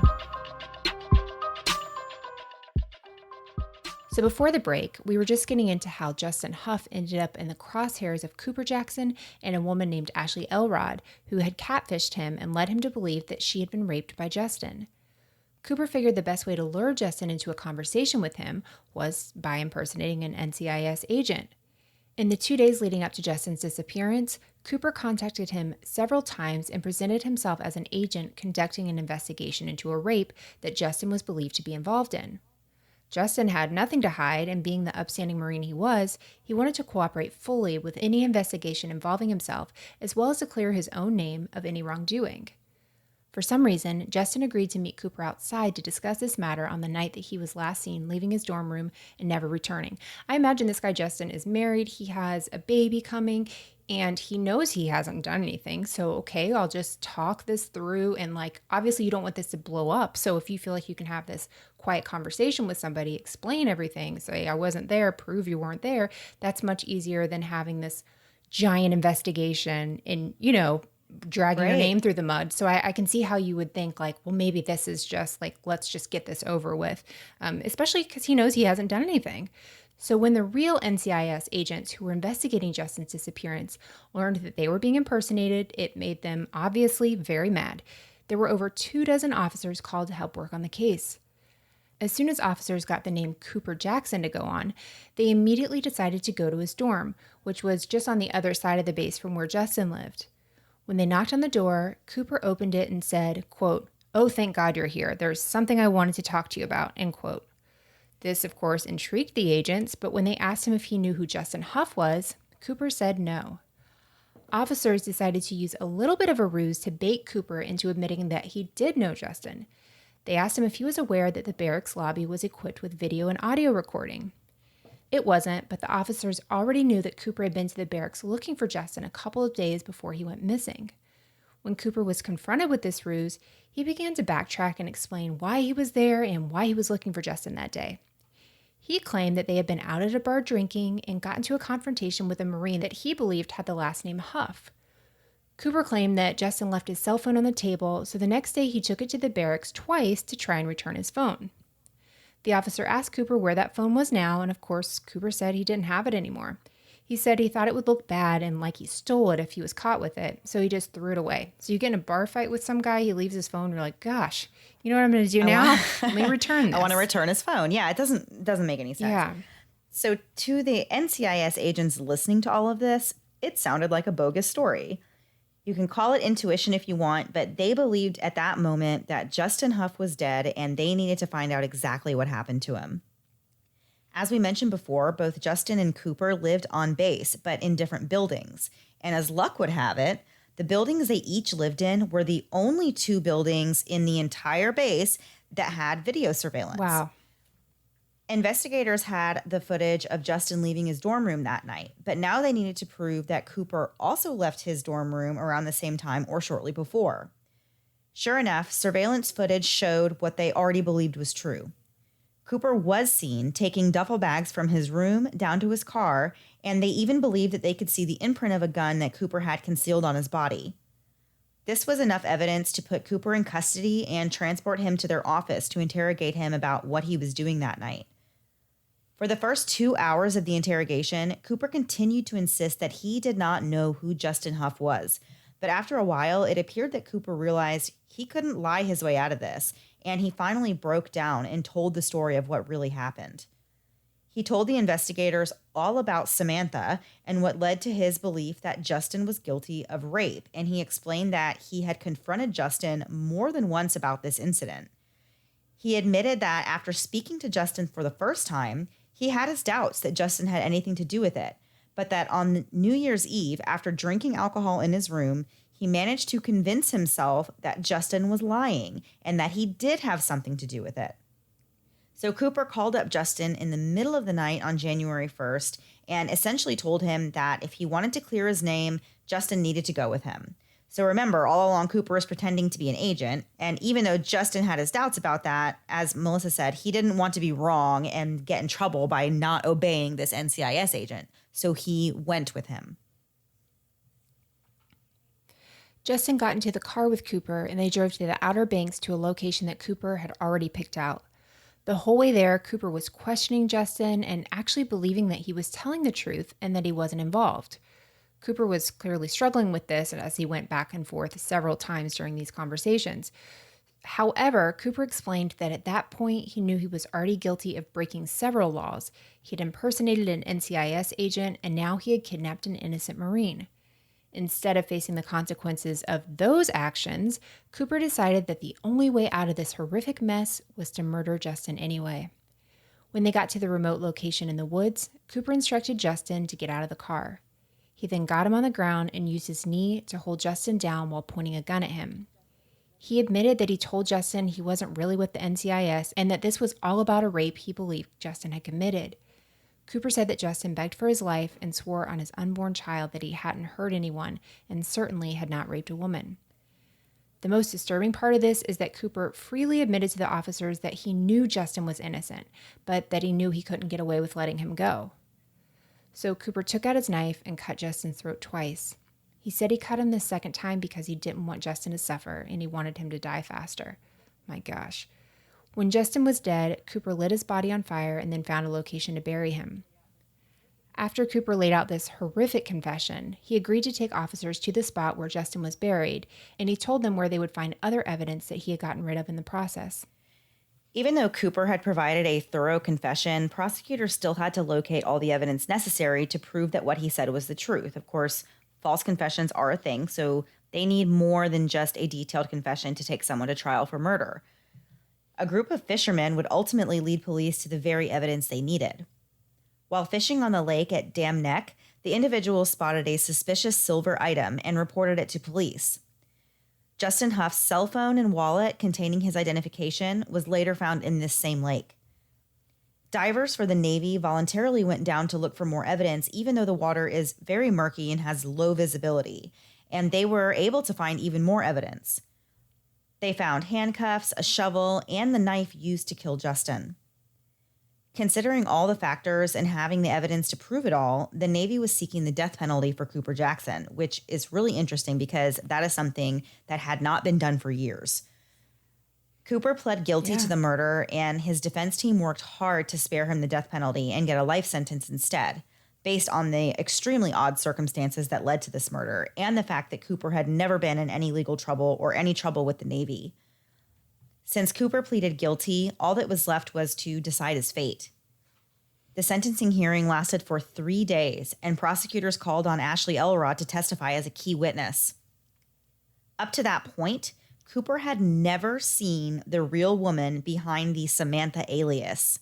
So before the break, we were just getting into how Justin Huff ended up in the crosshairs of Cooper Jackson and a woman named Ashley Elrod, who had catfished him and led him to believe that she had been raped by Justin. Cooper figured the best way to lure Justin into a conversation with him was by impersonating an NCIS agent. In the 2 days leading up to Justin's disappearance, Cooper contacted him several times and presented himself as an agent conducting an investigation into a rape that Justin was believed to be involved in. Justin had nothing to hide, and being the upstanding Marine he was, he wanted to cooperate fully with any investigation involving himself, as well as to clear his own name of any wrongdoing. For some reason, Justin agreed to meet Cooper outside to discuss this matter on the night that he was last seen leaving his dorm room and never returning. I imagine this guy Justin is married, he has a baby coming, and he knows he hasn't done anything. So, okay, I'll just talk this through. And obviously you don't want this to blow up. So if you feel like you can have this quiet conversation with somebody, explain everything, say, I wasn't there, prove you weren't there. That's much easier than having this giant investigation and, dragging your name through the mud. So I can see how you would think well, maybe this is just let's just get this over with, especially because he knows he hasn't done anything. So when the real NCIS agents who were investigating Justin's disappearance learned that they were being impersonated, it made them obviously very mad. There were over 24 officers called to help work on the case. As soon as officers got the name Cooper Jackson to go on, they immediately decided to go to his dorm, which was just on the other side of the base from where Justin lived. When they knocked on the door, Cooper opened it and said, quote, "Oh, thank God you're here. There's something I wanted to talk to you about," end quote. This, of course, intrigued the agents, but when they asked him if he knew who Justin Huff was, Cooper said no. Officers decided to use a little bit of a ruse to bait Cooper into admitting that he did know Justin. They asked him if he was aware that the barracks lobby was equipped with video and audio recording. It wasn't, but the officers already knew that Cooper had been to the barracks looking for Justin a couple of days before he went missing. When Cooper was confronted with this ruse, he began to backtrack and explain why he was there and why he was looking for Justin that day. He claimed that they had been out at a bar drinking and got into a confrontation with a Marine that he believed had the last name Huff. Cooper claimed that Justin left his cell phone on the table, so the next day he took it to the barracks twice to try and return his phone. The officer asked Cooper where that phone was now, and of course, Cooper said he didn't have it anymore. He said he thought it would look bad and like he stole it if he was caught with it, so he just threw it away. So you get in a bar fight with some guy, he leaves his phone, you're like, gosh, you know what I'm going to do now? Let me return this. I want to return his phone. Yeah, it doesn't make any sense. Yeah. So to the NCIS agents listening to all of this, it sounded like a bogus story. You can call it intuition if you want, but they believed at that moment that Justin Huff was dead and they needed to find out exactly what happened to him. As we mentioned before, both Justin and Cooper lived on base, but in different buildings. And as luck would have it, the buildings they each lived in were the only two buildings in the entire base that had video surveillance. Wow. Investigators had the footage of Justin leaving his dorm room that night, but now they needed to prove that Cooper also left his dorm room around the same time or shortly before. Sure enough, surveillance footage showed what they already believed was true. Cooper was seen taking duffel bags from his room down to his car, and they even believed that they could see the imprint of a gun that Cooper had concealed on his body. This was enough evidence to put Cooper in custody and transport him to their office to interrogate him about what he was doing that night. For the first 2 hours of the interrogation, Cooper continued to insist that he did not know who Justin Huff was. But after a while, it appeared that Cooper realized he couldn't lie his way out of this, and he finally broke down and told the story of what really happened. He told the investigators all about Samantha and what led to his belief that Justin was guilty of rape, and he explained that he had confronted Justin more than once about this incident. He admitted that after speaking to Justin for the first time, he had his doubts that Justin had anything to do with it, but that on New Year's Eve, after drinking alcohol in his room, he managed to convince himself that Justin was lying and that he did have something to do with it. So Cooper called up Justin in the middle of the night on January 1st and essentially told him that if he wanted to clear his name, Justin needed to go with him. So remember, all along Cooper is pretending to be an agent, and even though Justin had his doubts about that, as Melissa said, he didn't want to be wrong and get in trouble by not obeying this NCIS agent, so he went with him. Justin got into the car with Cooper, and they drove to the Outer Banks to a location that Cooper had already picked out. The whole way there, Cooper was questioning Justin and actually believing that he was telling the truth and that he wasn't involved. Cooper was clearly struggling with this as he went back and forth several times during these conversations. However, Cooper explained that at that point, he knew he was already guilty of breaking several laws. He had impersonated an NCIS agent, and now he had kidnapped an innocent Marine. Instead of facing the consequences of those actions, Cooper decided that the only way out of this horrific mess was to murder Justin anyway. When they got to the remote location in the woods, Cooper instructed Justin to get out of the car. He then got him on the ground and used his knee to hold Justin down while pointing a gun at him. He admitted that he told Justin he wasn't really with the NCIS and that this was all about a rape he believed Justin had committed. Cooper said that Justin begged for his life and swore on his unborn child that he hadn't hurt anyone and certainly had not raped a woman. The most disturbing part of this is that Cooper freely admitted to the officers that he knew Justin was innocent, but that he knew he couldn't get away with letting him go. So Cooper took out his knife and cut Justin's throat twice. He said he cut him the second time because he didn't want Justin to suffer and he wanted him to die faster. My gosh. When Justin was dead, Cooper lit his body on fire and then found a location to bury him. After Cooper laid out this horrific confession, he agreed to take officers to the spot where Justin was buried, and he told them where they would find other evidence that he had gotten rid of in the process. Even though Cooper had provided a thorough confession, prosecutors still had to locate all the evidence necessary to prove that what he said was the truth. Of course, false confessions are a thing, so they need more than just a detailed confession to take someone to trial for murder. A group of fishermen would ultimately lead police to the very evidence they needed. While fishing on the lake at Dam Neck, the individuals spotted a suspicious silver item and reported it to police. Justin Huff's cell phone and wallet containing his identification was later found in this same lake. Divers for the Navy voluntarily went down to look for more evidence, even though the water is very murky and has low visibility, and they were able to find even more evidence. They found handcuffs, a shovel, and the knife used to kill Justin. Considering all the factors and having the evidence to prove it all, the Navy was seeking the death penalty for Cooper Jackson, which is really interesting because that is something that had not been done for years. Cooper pled guilty to the murder, and his defense team worked hard to spare him the death penalty and get a life sentence instead. based on the extremely odd circumstances that led to this murder and the fact that Cooper had never been in any legal trouble or any trouble with the Navy. Since Cooper pleaded guilty, all that was left was to decide his fate. The sentencing hearing lasted for 3 days, and prosecutors called on Ashley Elrod to testify as a key witness. Up to that point, Cooper had never seen the real woman behind the Samantha alias.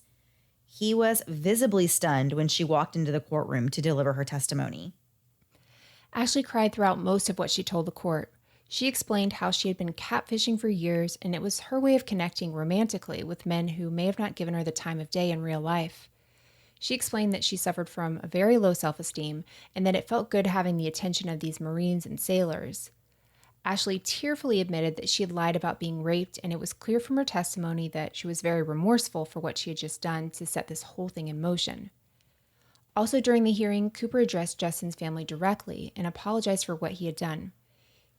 He was visibly stunned when she walked into the courtroom to deliver her testimony. Ashley cried throughout most of what she told the court. She explained how she had been catfishing for years, and it was her way of connecting romantically with men who may have not given her the time of day in real life. She explained that she suffered from a very low self-esteem and that it felt good having the attention of these Marines and sailors. Ashley tearfully admitted that she had lied about being raped, and it was clear from her testimony that she was very remorseful for what she had just done to set this whole thing in motion. Also during the hearing, Cooper addressed Justin's family directly and apologized for what he had done.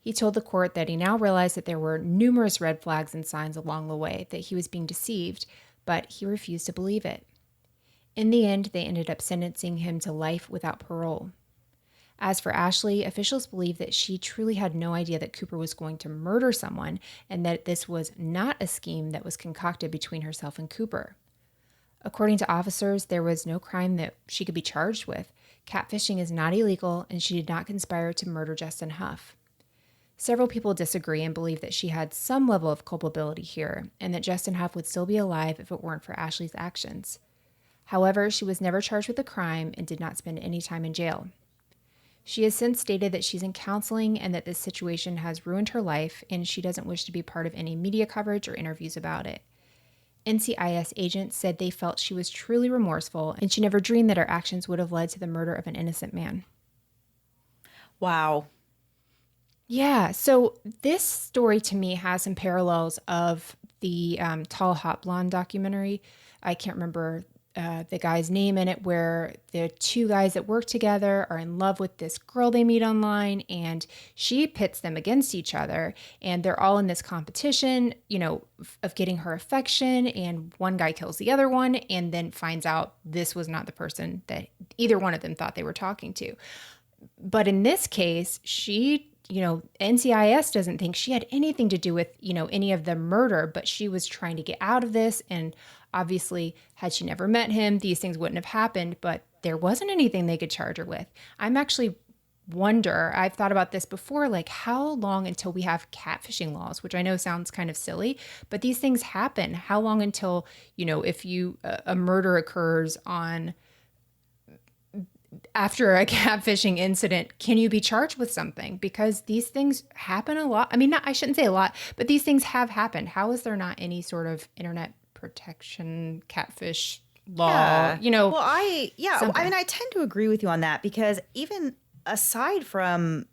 He told the court that he now realized that there were numerous red flags and signs along the way that he was being deceived, but he refused to believe it. In the end, they ended up sentencing him to life without parole. As for Ashley, officials believe that she truly had no idea that Cooper was going to murder someone and that this was not a scheme that was concocted between herself and Cooper. According to officers, there was no crime that she could be charged with. Catfishing is not illegal, and she did not conspire to murder Justin Huff. Several people disagree and believe that she had some level of culpability here, and that Justin Huff would still be alive if it weren't for Ashley's actions. However, she was never charged with a crime and did not spend any time in jail. She has since stated that she's in counseling and that this situation has ruined her life, and she doesn't wish to be part of any media coverage or interviews about it. NCIS agents said they felt she was truly remorseful, and she never dreamed that her actions would have led to the murder of an innocent man. Wow. Yeah, so this story to me has some parallels of the Tall Hot Blonde documentary. I can't remember the guy's name in it, where the two guys that work together are in love with this girl they meet online, and she pits them against each other, and they're all in this competition, of getting her affection, and one guy kills the other one and then finds out this was not the person that either one of them thought they were talking to. But in this case, she, NCIS doesn't think she had anything to do with, any of the murder, but she was trying to get out of this. And obviously, had she never met him, these things wouldn't have happened, but there wasn't anything they could charge her with. I've thought about this before, like how long until we have catfishing laws, which I know sounds kind of silly, but these things happen. How long until, if a murder occurs after a catfishing incident, can you be charged with something? Because these things happen a lot. I mean, I shouldn't say a lot, but these things have happened. How is there not any sort of internet protection catfish law? Yeah. Well, I tend to agree with you on that, because even aside from,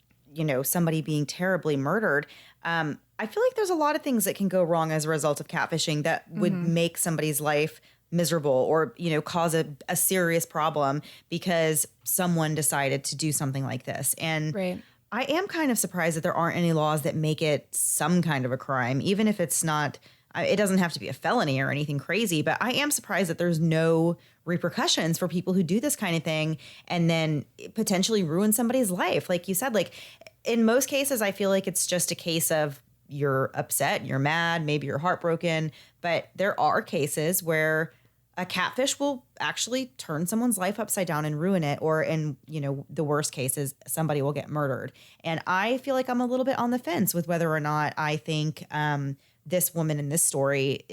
somebody being terribly murdered, I feel like there's a lot of things that can go wrong as a result of catfishing that would make somebody's life miserable or, cause a serious problem because someone decided to do something like this. And Right. I am kind of surprised that there aren't any laws that make it some kind of a crime, even if it's not, it doesn't have to be a felony or anything crazy, but I am surprised that there's no repercussions for people who do this kind of thing and then potentially ruin somebody's life. Like you said, like in most cases, I feel like it's just a case of you're upset, you're mad, maybe you're heartbroken, but there are cases where a catfish will actually turn someone's life upside down and ruin it. Or in, the worst cases, somebody will get murdered. And I feel like I'm a little bit on the fence with whether or not I think this woman in this story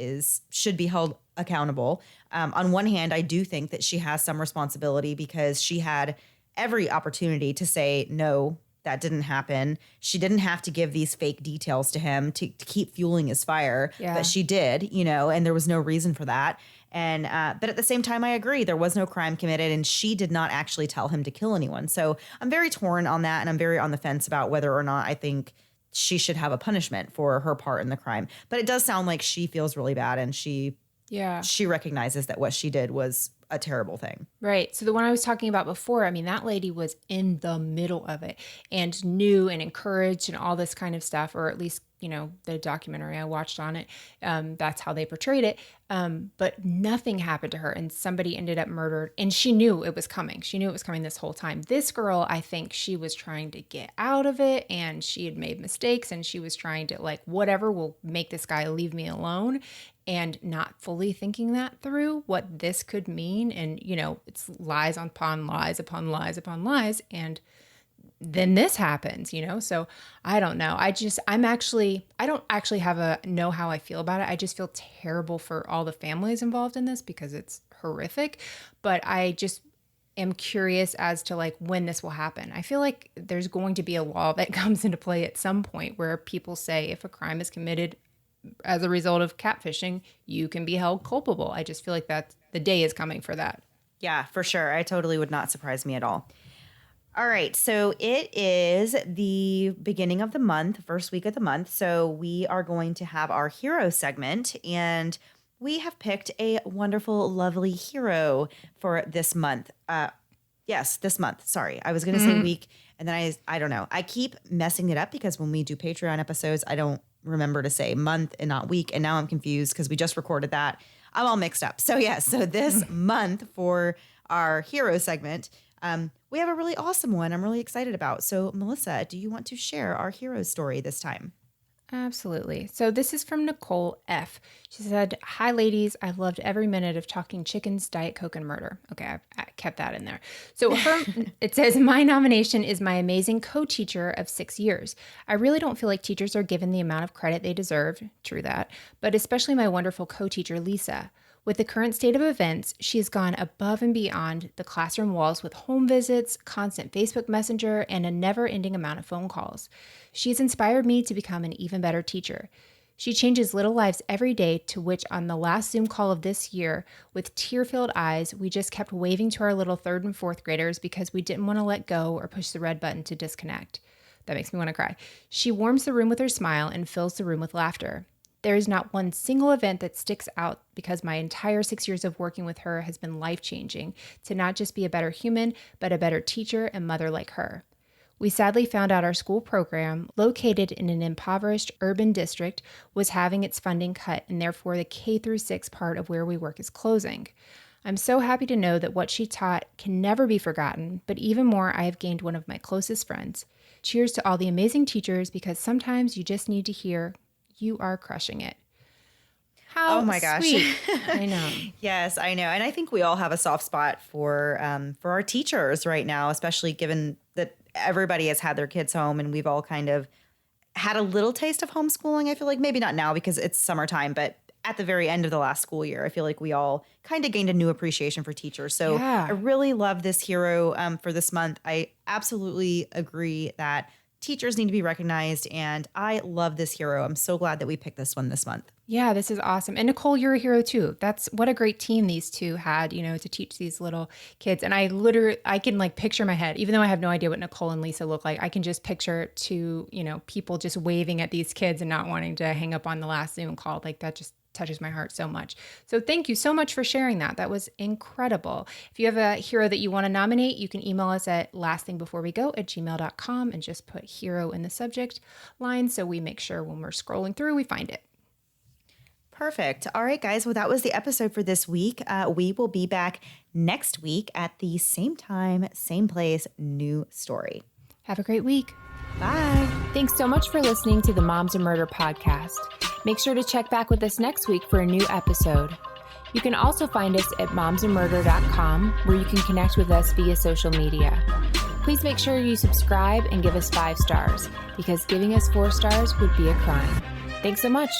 should be held accountable. On one hand, I do think that she has some responsibility because she had every opportunity to say, no, that didn't happen. She didn't have to give these fake details to him to keep fueling his fire, but she did, and there was no reason for that. And but at the same time, I agree, there was no crime committed and she did not actually tell him to kill anyone. So I'm very torn on that, and I'm very on the fence about whether or not I think she should have a punishment for her part in the crime. But it does sound like she feels really bad and she Yeah. she recognizes that what she did was a terrible thing. Right. So the one I was talking about before, I mean, that lady was in the middle of it and knew and encouraged and all this kind of stuff, or at least, the documentary I watched on it, that's how they portrayed it. But nothing happened to her and somebody ended up murdered, and she knew it was coming. She knew it was coming this whole time. This girl, I think she was trying to get out of it, and she had made mistakes, and she was trying to whatever will make this guy leave me alone, and not fully thinking that through, what this could mean. And, it's lies upon lies upon lies upon lies. And then this happens, so I don't know. I don't actually know how I feel about it. I just feel terrible for all the families involved in this because it's horrific, but I just am curious as to when this will happen. I feel like there's going to be a law that comes into play at some point where people say if a crime is committed as a result of catfishing, you can be held culpable. I just feel like that the day is coming for that. Yeah, for sure. I totally would not surprise me at all. All right, so it is the beginning of the month, first week of the month. So we are going to have our hero segment, and we have picked a wonderful, lovely hero for this month. Yes, this month. Sorry, I was going to say week, and then I don't know. I keep messing it up because when we do Patreon episodes, I don't remember to say month and not week, and now I'm confused because we just recorded that. I'm all mixed up. So so this month for our hero segment, we have a really awesome one I'm really excited about. So, Melissa, do you want to share our hero story this time? Absolutely. So this is from Nicole F. She said, "Hi, ladies. I've loved every minute of talking chickens, Diet Coke, and murder." Okay, I kept that in there. So it says, "My nomination is my amazing co-teacher of 6 years. I really don't feel like teachers are given the amount of credit they deserve. True that. But especially my wonderful co-teacher, Lisa. With the current state of events, she has gone above and beyond the classroom walls with home visits, constant Facebook Messenger, and a never-ending amount of phone calls. She has inspired me to become an even better teacher. She changes little lives every day, to which on the last Zoom call of this year, with tear-filled eyes, we just kept waving to our little 3rd and 4th graders because we didn't want to let go or push the red button to disconnect. That makes me want to cry. She warms the room with her smile and fills the room with laughter. There is not one single event that sticks out because my entire 6 years of working with her has been life-changing to not just be a better human, but a better teacher and mother like her. We sadly found out our school program, located in an impoverished urban district, was having its funding cut, and therefore the K through 6 part of where we work is closing. I'm so happy to know that what she taught can never be forgotten, but even more, I have gained one of my closest friends. Cheers to all the amazing teachers, because sometimes you just need to hear, you are crushing it." How oh my gosh. sweet. I know. Yes, I know. And I think we all have a soft spot for our teachers right now, especially given that everybody has had their kids home and we've all kind of had a little taste of homeschooling. I feel like maybe not now because it's summertime, but at the very end of the last school year, I feel like we all kind of gained a new appreciation for teachers. So Yeah. I really love this hero for this month. I absolutely agree that teachers need to be recognized, and I love this hero. I'm so glad that we picked this one this month. Yeah, this is awesome. And Nicole, you're a hero too. That's what a great team these two had, to teach these little kids. And I can picture my head, even though I have no idea what Nicole and Lisa look like, I can just picture people just waving at these kids and not wanting to hang up on the last Zoom call. That just touches my heart so much. So thank you so much for sharing that. That was incredible. If you have a hero that you want to nominate, you can email us at lastthingbeforewego@gmail.com and just put hero in the subject line so we make sure when we're scrolling through, we find it. Perfect. All right, guys. Well, that was the episode for this week. We will be back next week at the same time, same place, new story. Have a great week. Bye. Thanks so much for listening to the Moms and Murder podcast. Make sure to check back with us next week for a new episode. You can also find us at momsandmurder.com, where you can connect with us via social media. Please make sure you subscribe and give us 5 stars, because giving us 4 stars would be a crime. Thanks so much.